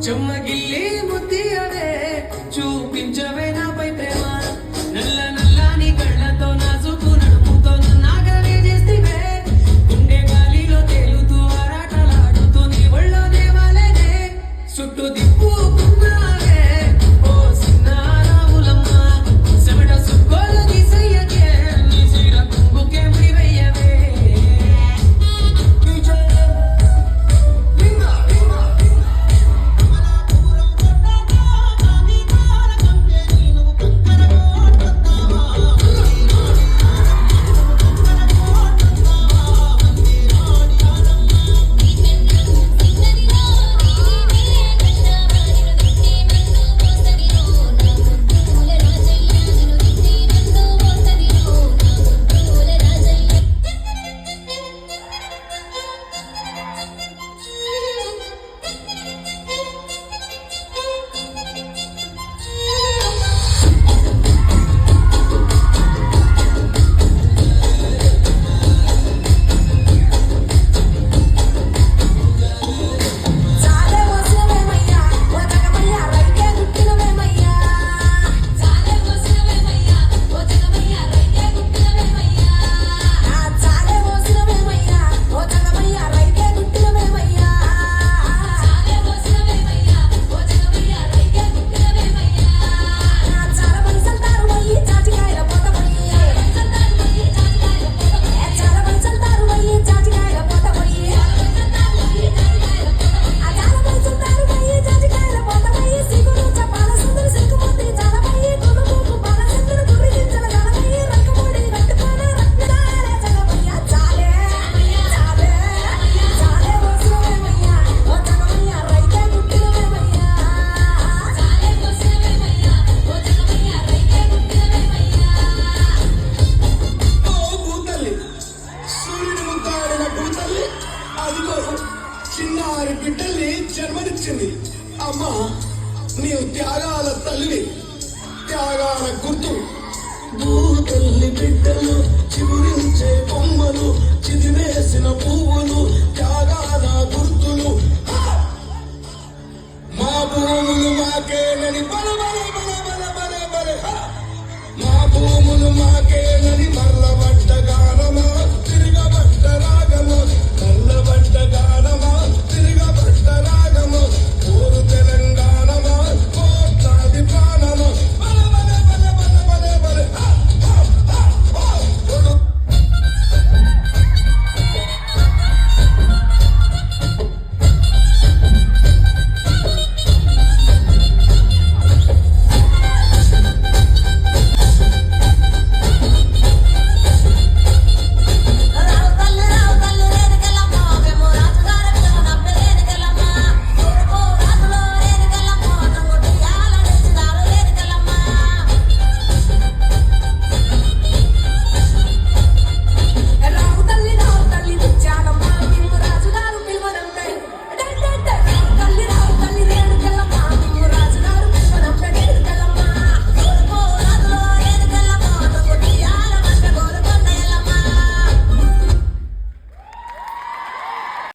చెమ్మగిల్లి ముద్దియవే చూపించవే నాపై ప్రేమ నల్ల నల్లని కళ్ళతో నాజుకు నడుముతో నాగవే చేస్తివే గుండె గాలిలో తేలుతూ ఆరాటలాడుతూ నీ ఒళ్ళో దేవాలేనే చుట్టూ దిప్పుకున్నావే ఓ సిన్నారాములమ్మ చెమట సుక్కోలు తీసయ్యకే నీ చీర కుంగుకే ముడివయ్యవే చిన్నారి బిడ్డల్ని జన్మనిచ్చింది అమ్మా. నీవు త్యాగాల తల్లి, త్యాగాల గుర్తు. భూతల్లి బిడ్డలు చిగురించే బొమ్మలు, చిదివేసిన పువ్వులు, త్యాగాల గుర్తులు. మా భూములు మాకేనని బల బల బల బల బల బల, మా భూములు మాకేనని మరలబడ్డ గానమా తిరగబడ్డరా